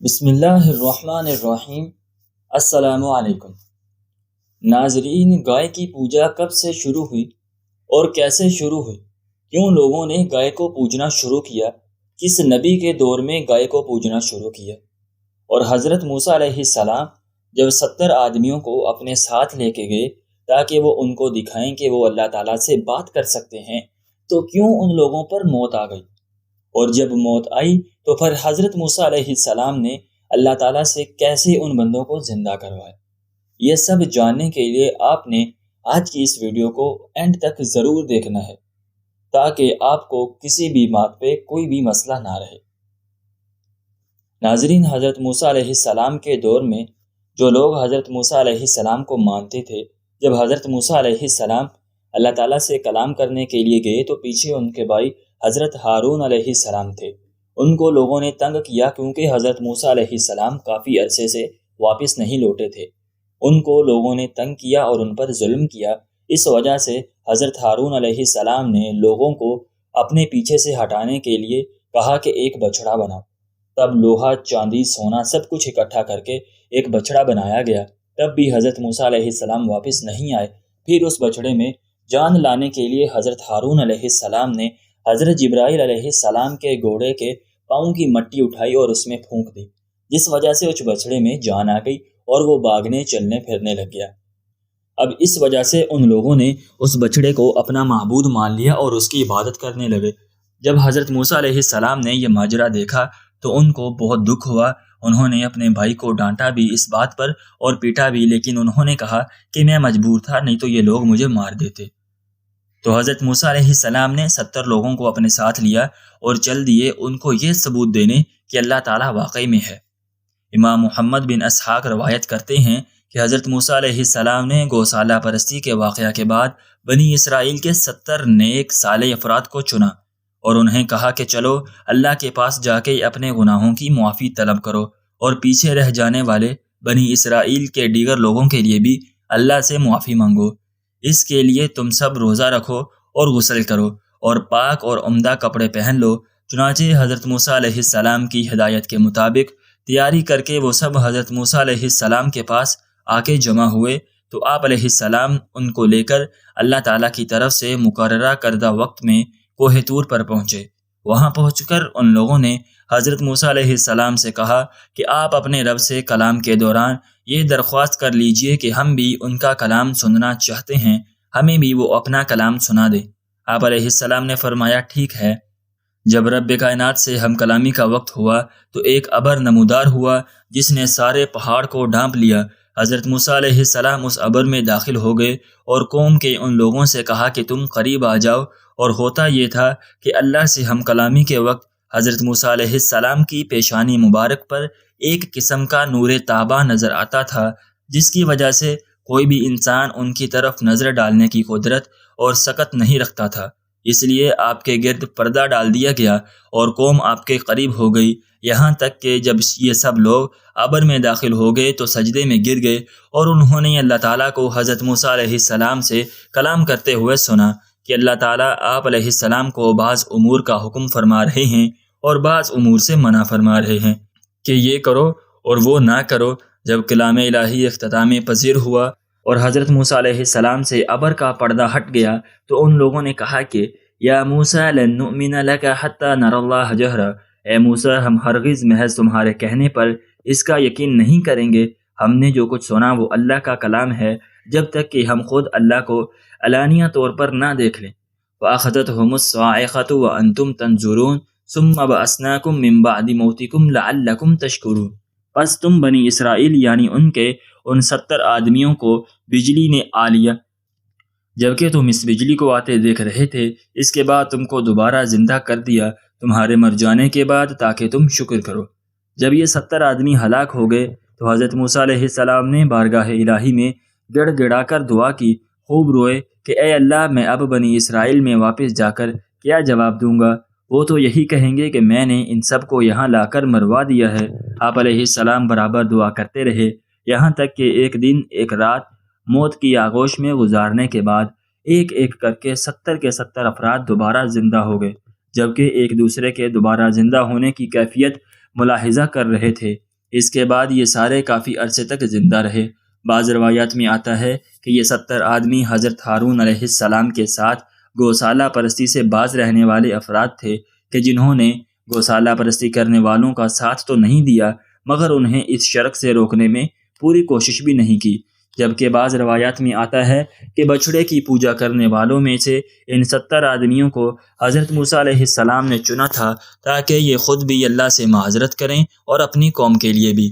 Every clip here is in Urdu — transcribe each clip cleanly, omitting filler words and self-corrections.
بسم اللہ الرحمن الرحیم۔ السلام علیکم ناظرین، گائے کی پوجا کب سے شروع ہوئی اور کیسے شروع ہوئی؟ کیوں لوگوں نے گائے کو پوجنا شروع کیا؟ کس نبی کے دور میں گائے کو پوجنا شروع کیا؟ اور حضرت موسیٰ علیہ السلام جب 70 آدمیوں کو اپنے ساتھ لے کے گئے تاکہ وہ ان کو دکھائیں کہ وہ اللہ تعالیٰ سے بات کر سکتے ہیں، تو کیوں ان لوگوں پر موت آ گئی؟ اور جب موت آئی تو پھر حضرت موسیٰ علیہ السلام نے اللہ تعالیٰ سے کیسے ان بندوں کو زندہ کروایا؟ یہ سب جاننے کے لیے آپ نے آج کی اس ویڈیو کو اینڈ تک ضرور دیکھنا ہے تاکہ آپ کو کسی بھی بات پہ کوئی بھی مسئلہ نہ رہے۔ ناظرین، حضرت موسیٰ علیہ السلام کے دور میں جو لوگ حضرت موسیٰ علیہ السلام کو مانتے تھے، جب حضرت موسیٰ علیہ السلام اللہ تعالیٰ سے کلام کرنے کے لیے گئے تو پیچھے ان کے بھائی حضرت ہارون علیہ السلام تھے۔ ان کو لوگوں نے تنگ کیا کیونکہ حضرت موسیٰ علیہ السلام کافی عرصے سے واپس نہیں لوٹے تھے۔ ان کو لوگوں نے تنگ کیا اور ان پر ظلم کیا۔ اس وجہ سے حضرت ہارون علیہ السلام نے لوگوں کو اپنے پیچھے سے ہٹانے کے لیے کہا کہ ایک بچڑا بناؤ۔ تب لوہا، چاندی، سونا سب کچھ اکٹھا کر کے ایک بچڑا بنایا گیا۔ تب بھی حضرت موسیٰ علیہ السلام واپس نہیں آئے۔ پھر اس بچڑے میں جان لانے کے لیے حضرت ہارون علیہ السلام نے حضرت جبرائیل علیہ السلام کے گھوڑے کے پاؤں کی مٹی اٹھائی اور اس میں پھونک دی، جس وجہ سے اس بچڑے میں جان آ گئی اور وہ بھاگنے چلنے پھرنے لگ گیا۔ اب اس وجہ سے ان لوگوں نے اس بچڑے کو اپنا معبود مان لیا اور اس کی عبادت کرنے لگے۔ جب حضرت موسیٰ علیہ السلام نے یہ ماجرا دیکھا تو ان کو بہت دکھ ہوا۔ انہوں نے اپنے بھائی کو ڈانٹا بھی اس بات پر اور پیٹا بھی، لیکن انہوں نے کہا کہ میں مجبور تھا، نہیں تو یہ لوگ مجھے مار دیتے۔ تو حضرت موسیٰ علیہ السلام نے 70 لوگوں کو اپنے ساتھ لیا اور چل دیے ان کو یہ ثبوت دینے کہ اللہ تعالیٰ واقعی میں ہے۔ امام محمد بن اسحاق روایت کرتے ہیں کہ حضرت موسیٰ علیہ السلام نے گوسالہ پرستی کے واقعہ کے بعد بنی اسرائیل کے 70 نیک صالح افراد کو چنا اور انہیں کہا کہ چلو اللہ کے پاس جا کے اپنے گناہوں کی معافی طلب کرو اور پیچھے رہ جانے والے بنی اسرائیل کے دیگر لوگوں کے لیے بھی اللہ سے معافی مانگو۔ اس کے لیے تم سب روزہ رکھو اور غسل کرو اور پاک اور عمدہ کپڑے پہن لو۔ چنانچہ حضرت موسیٰ علیہ السلام کی ہدایت کے مطابق تیاری کر کے وہ سب حضرت موسیٰ علیہ السلام کے پاس آ کے جمع ہوئے تو آپ علیہ السلام ان کو لے کر اللہ تعالیٰ کی طرف سے مقررہ کردہ وقت میں کوہ طور پر پہنچے۔ وہاں پہنچ کر ان لوگوں نے حضرت موسیٰ علیہ السلام سے کہا کہ آپ اپنے رب سے کلام کے دوران یہ درخواست کر لیجئے کہ ہم بھی ان کا کلام سننا چاہتے ہیں، ہمیں بھی وہ اپنا کلام سنا دے۔ آپ علیہ السلام نے فرمایا ٹھیک ہے۔ جب رب کائنات سے ہم کلامی کا وقت ہوا تو ایک ابر نمودار ہوا جس نے سارے پہاڑ کو ڈھانپ لیا۔ حضرت موسیٰ علیہ السلام اس ابر میں داخل ہو گئے اور قوم کے ان لوگوں سے کہا کہ تم قریب آ جاؤ، اور ہوتا یہ تھا کہ اللہ سے ہم کلامی کے وقت حضرت موسیٰ علیہ السلام کی پیشانی مبارک پر ایک قسم کا نور تابہ نظر آتا تھا، جس کی وجہ سے کوئی بھی انسان ان کی طرف نظر ڈالنے کی قدرت اور سکت نہیں رکھتا تھا۔ اس لیے آپ کے گرد پردہ ڈال دیا گیا اور قوم آپ کے قریب ہو گئی، یہاں تک کہ جب یہ سب لوگ ابر میں داخل ہو گئے تو سجدے میں گر گئے اور انہوں نے اللہ تعالیٰ کو حضرت موسیٰ علیہ السلام سے کلام کرتے ہوئے سنا کہ اللہ تعالیٰ آپ علیہ السلام کو بعض امور کا حکم فرما رہے ہیں اور بعض امور سے منع فرما رہے ہیں کہ یہ کرو اور وہ نہ کرو۔ جب کلام الہی اختتام پذیر ہوا اور حضرت موسیٰ علیہ السلام سے ابر کا پردہ ہٹ گیا تو ان لوگوں نے کہا کہ یا موسیٰ لن نؤمن لک حتی نری اللہ جہرا، اے موسیٰ ہم ہرگز محض تمہارے کہنے پر اس کا یقین نہیں کریں گے، ہم نے جو کچھ سنا وہ اللہ کا کلام ہے، جب تک کہ ہم خود اللہ کو علانیہ طور پر نہ دیکھ لیں۔ وَأَخَذَتْهُمُ الصَّاعِقَةُ وَأَنْتُمْ تَنظُرُونَ ثُمَّ بَعَثْنَاكُمْ مِنْ بَعْدِ مَوْتِكُمْ لَعَلَّكُمْ تَشْكُرُونَ۔ پس تم بنی اسرائیل یعنی ان کے ان 70 آدمیوں کو بجلی نے آ لیا جبکہ تم اس بجلی کو آتے دیکھ رہے تھے، اس کے بعد تم کو دوبارہ زندہ کر دیا تمہارے مر جانے کے بعد تاکہ تم شکر کرو۔ جب یہ 70 آدمی ہلاک ہو گئے تو حضرت موسیٰ علیہ السلام نے بارگاہ الہی میں گڑ گڑا کر دعا کی، خوب روئے کہ اے اللہ میں اب بنی اسرائیل میں واپس جا کر کیا جواب دوں گا؟ وہ تو یہی کہیں گے کہ میں نے ان سب کو یہاں لا کر مروا دیا ہے۔ آپ علیہ السلام برابر دعا کرتے رہے یہاں تک کہ ایک دن ایک رات موت کی آغوش میں گزارنے کے بعد ایک ایک کر کے 70 کے 70 افراد دوبارہ زندہ ہو گئے، جبکہ ایک دوسرے کے دوبارہ زندہ ہونے کی کیفیت ملاحظہ کر رہے تھے۔ اس کے بعد یہ سارے کافی عرصے تک زندہ رہے۔ بعض روایات میں آتا ہے کہ یہ 70 آدمی حضرت ہارون علیہ السلام کے ساتھ گوسالہ پرستی سے باز رہنے والے افراد تھے کہ جنہوں نے گوسالہ پرستی کرنے والوں کا ساتھ تو نہیں دیا مگر انہیں اس شرک سے روکنے میں پوری کوشش بھی نہیں کی۔ جبکہ بعض روایات میں آتا ہے کہ بچھڑے کی پوجا کرنے والوں میں سے ان 70 آدمیوں کو حضرت موسیٰ علیہ السلام نے چنا تھا تاکہ یہ خود بھی اللہ سے معذرت کریں اور اپنی قوم کے لیے بھی۔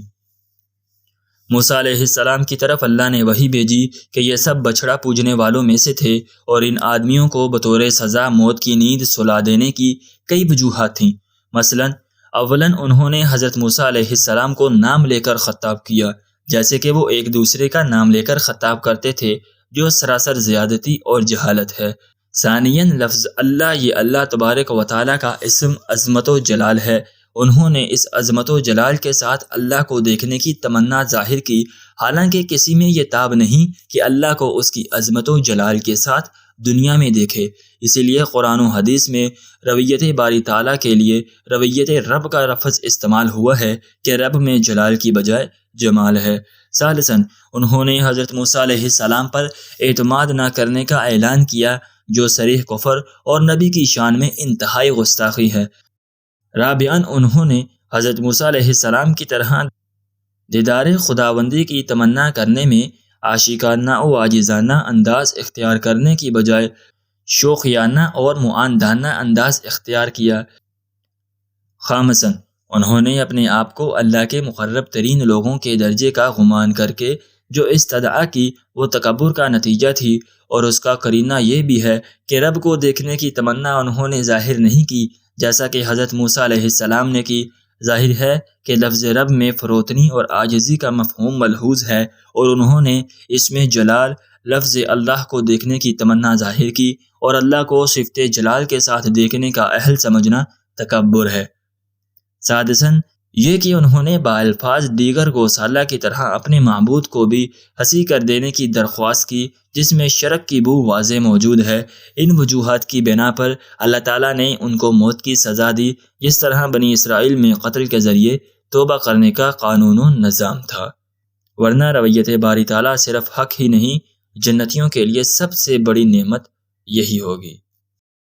موسیٰ علیہ السلام کی طرف اللہ نے وحی بھیجی کہ یہ سب بچھڑا پوجنے والوں میں سے تھے اور ان آدمیوں کو بطور سزا موت کی نیند سلا دینے کی کئی وجوہات تھیں۔ مثلا اولاً انہوں نے حضرت موسیٰ علیہ السلام کو نام لے کر خطاب کیا، جیسے کہ وہ ایک دوسرے کا نام لے کر خطاب کرتے تھے، جو سراسر زیادتی اور جہالت ہے۔ ثانیاً لفظ اللہ یہ اللہ تبارک و تعالیٰ کا اسم عظمت و جلال ہے۔ انہوں نے اس عظمت و جلال کے ساتھ اللہ کو دیکھنے کی تمنا ظاہر کی، حالانکہ کسی میں یہ تاب نہیں کہ اللہ کو اس کی عظمت و جلال کے ساتھ دنیا میں دیکھے۔ اسی لیے قرآن و حدیث میں رویت باری تعالیٰ کے لیے رویت رب کا لفظ استعمال ہوا ہے کہ رب میں جلال کی بجائے جمال ہے۔ ثالثاً انہوں نے حضرت موسیٰ علیہ السلام پر اعتماد نہ کرنے کا اعلان کیا، جو صریح کفر اور نبی کی شان میں انتہائی گستاخی ہے۔ رابعاً انہوں نے حضرت موسیٰ علیہ السلام کی طرح دیدار خداوندی کی تمنا کرنے میں عاشقانہ و عاجزانہ انداز اختیار کرنے کی بجائے شوخیانہ اور معاندانہ انداز اختیار کیا۔ خامساً انہوں نے اپنے آپ کو اللہ کے مقرب ترین لوگوں کے درجے کا گمان کر کے جو استدعا کی وہ تکبر کا نتیجہ تھی، اور اس کا قرینہ یہ بھی ہے کہ رب کو دیکھنے کی تمنا انہوں نے ظاہر نہیں کی جیسا کہ حضرت موسیٰ علیہ السلام نے کی۔ ظاہر ہے کہ لفظ رب میں فروتنی اور عاجزی کا مفہوم ملحوظ ہے، اور انہوں نے اس میں جلال لفظ اللہ کو دیکھنے کی تمنا ظاہر کی، اور اللہ کو صفت جلال کے ساتھ دیکھنے کا اہل سمجھنا تکبر ہے۔ سادساً یہ کہ انہوں نے بالفاظ دیگر گوسالہ کی طرح اپنے معبود کو بھی ہنسی کر دینے کی درخواست کی، جس میں شرک کی بو واضح موجود ہے۔ ان وجوہات کی بنا پر اللہ تعالیٰ نے ان کو موت کی سزا دی، جس طرح بنی اسرائیل میں قتل کے ذریعے توبہ کرنے کا قانون و نظام تھا۔ ورنہ رویت باری تعالیٰ صرف حق ہی نہیں، جنتیوں کے لیے سب سے بڑی نعمت یہی ہوگی۔